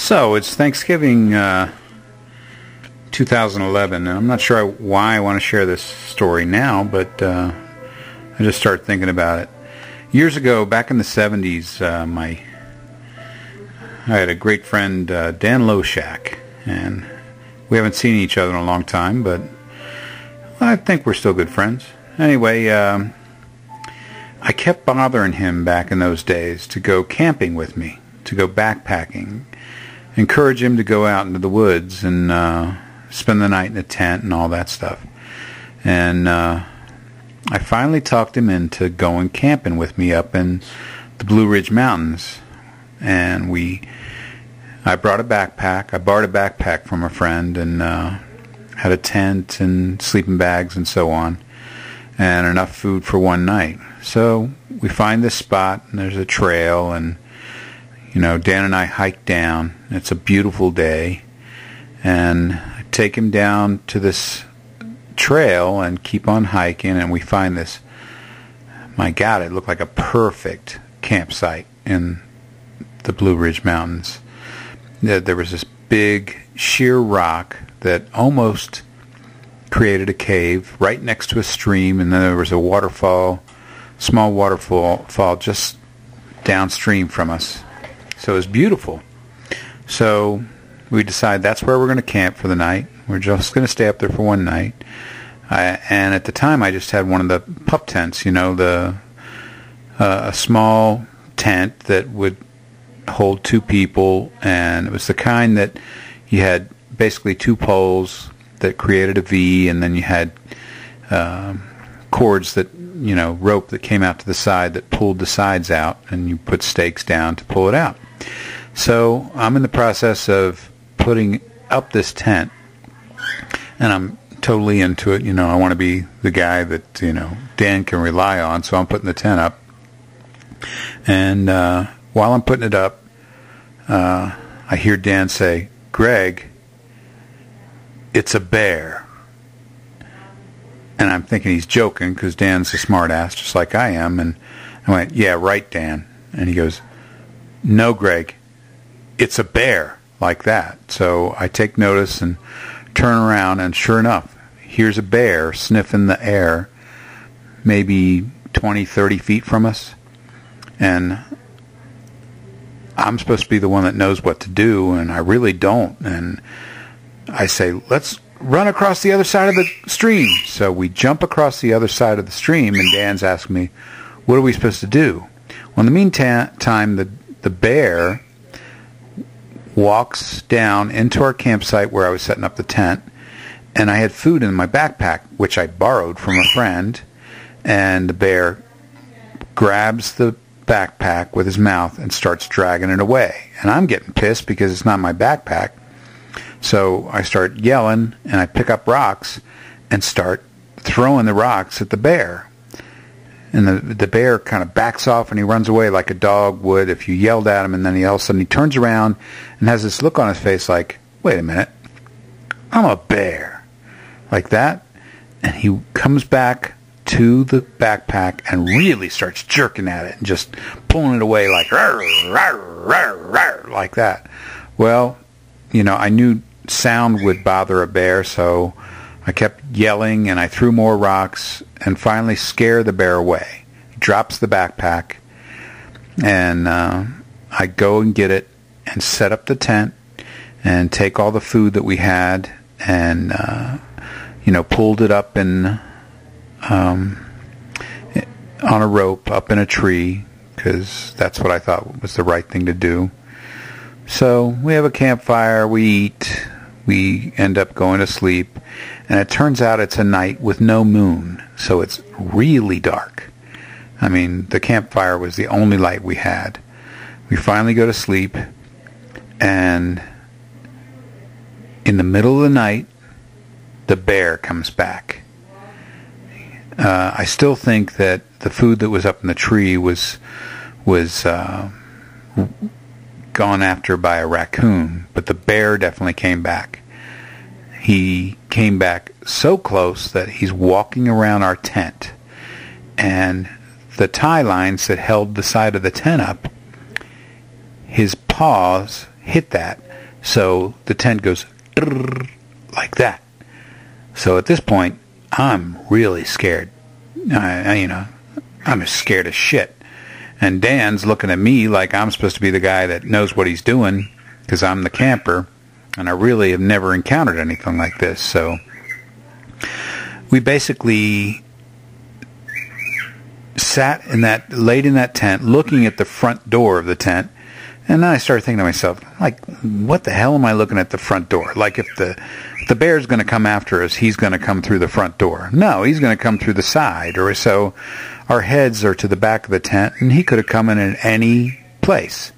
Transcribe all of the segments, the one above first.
So it's Thanksgiving 2011, and I'm not sure why I want to share this story now, but I just started thinking about it. Years ago, back in the 70s, I had a great friend, Dan Loshak, and we haven't seen each other in a long time, but I think we're still good friends. Anyway, I kept bothering him back in those days to go camping with me, to go backpacking, encourage him to go out into the woods and spend the night in a tent and all that stuff. And I finally talked him into going camping with me up in the Blue Ridge Mountains. And I brought a backpack. I borrowed a backpack from a friend and had a tent and sleeping bags and so on, and enough food for one night. So we find this spot, and there's a trail, and Dan and I hike down. It's a beautiful day, and I take him down to this trail and keep on hiking, and we find this, my God, it looked like a perfect campsite in the Blue Ridge Mountains. There was this big sheer rock that almost created a cave right next to a stream, and then there was a waterfall, small waterfall just downstream from us. So it was beautiful. So we decided that's where we're going to camp for the night. We're just going to stay up there for one night. And at the time, I just had one of the pup tents, a small tent that would hold two people, and it was the kind that you had basically two poles that created a V, and then you had cords that, rope that came out to the side that pulled the sides out, and you put stakes down to pull it out. So I'm in the process of putting up this tent, and I'm totally into it. I want to be the guy that, Dan can rely on, so I'm putting the tent up. And while I'm putting it up, I hear Dan say, "Greg, it's a bear." And I'm thinking he's joking because Dan's a smart ass just like I am. And I went, "Yeah, right, Dan." And he goes, "No, Greg, it's a bear," like that. So I take notice and turn around, and sure enough, here's a bear sniffing the air maybe 20, 30 feet from us. And I'm supposed to be the one that knows what to do, and I really don't. And I say, "Let's run across the other side of the stream." So we jump across the other side of the stream, and Dan's asking me, "What are we supposed to do?" Well, in the meantime, the bear walks down into our campsite where I was setting up the tent, and I had food in my backpack, which I borrowed from a friend, and the bear grabs the backpack with his mouth and starts dragging it away. And I'm getting pissed because it's not my backpack. So I start yelling, and I pick up rocks and start throwing the rocks at the bear. And the bear kind of backs off, and he runs away like a dog would if you yelled at him, and then all of a sudden he turns around and has this look on his face like, "Wait a minute, I'm a bear," like that. And he comes back to the backpack and really starts jerking at it and just pulling it away like, "Rawr, rawr, rawr, rawr," like that. Well, I knew sound would bother a bear, so I kept yelling, and I threw more rocks and finally scare the bear away. He drops the backpack, and I go and get it and set up the tent and take all the food that we had and pulled it up in on a rope up in a tree, because that's what I thought was the right thing to do. So we have a campfire, we eat, we end up going to sleep, and it turns out it's a night with no moon, so it's really dark. I mean, the campfire was the only light we had. We finally go to sleep, and in the middle of the night, the bear comes back. I still think that the food that was up in the tree was gone after by a raccoon, but the bear definitely came back. He came back so close that he's walking around our tent, and the tie lines that held the side of the tent up, his paws hit that So the tent goes like that. So at this point, I'm really scared. I'm scared as shit. And Dan's looking at me like I'm supposed to be the guy that knows what he's doing, because I'm the camper, and I really have never encountered anything like this. So we basically laid in that tent, looking at the front door of the tent, and then I started thinking to myself, like, what the hell am I looking at the front door? Like, if the bear's going to come after us, he's going to come through the front door. No, he's going to come through the side, or so. Our heads are to the back of the tent, and he could have come in at any place.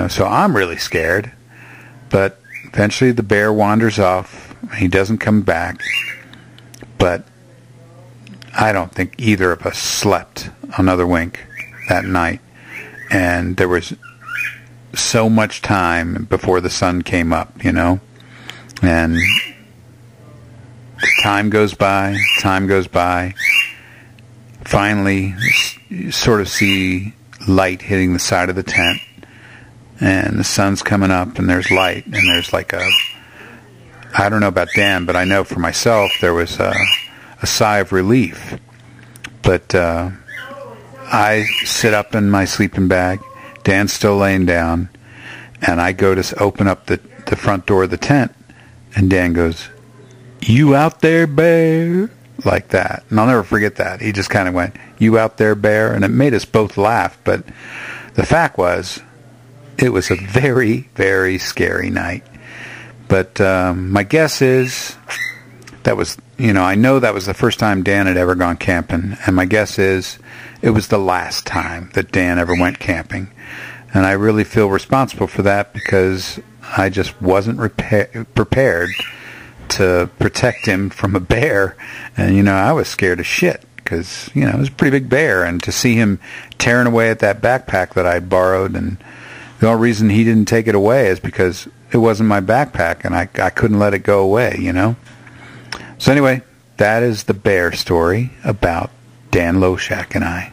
So I'm really scared. But eventually the bear wanders off. He doesn't come back. But I don't think either of us slept another wink that night. And there was so much time before the sun came up, and time goes by. Finally, you sort of see light hitting the side of the tent, and the sun's coming up, and there's light, and there's like I don't know about Dan, but I know for myself there was a sigh of relief. But I sit up in my sleeping bag. Dan's still laying down, and I go to open up the front door of the tent, and Dan goes, "You out there, bear?" Like that. And I'll never forget that. He just kind of went, "You out there, bear?" And it made us both laugh, but the fact was, it was a very, very scary night. But my guess is that was, I know that was the first time Dan had ever gone camping, and my guess is it was the last time that Dan ever went camping. And I really feel responsible for that, because I just wasn't prepared to protect him from a bear. And I was scared as shit, because it was a pretty big bear, and to see him tearing away at that backpack that I'd borrowed, and the only reason he didn't take it away is because it wasn't my backpack, and I couldn't let it go away. So anyway, that is the bear story about Dan Loshak and I.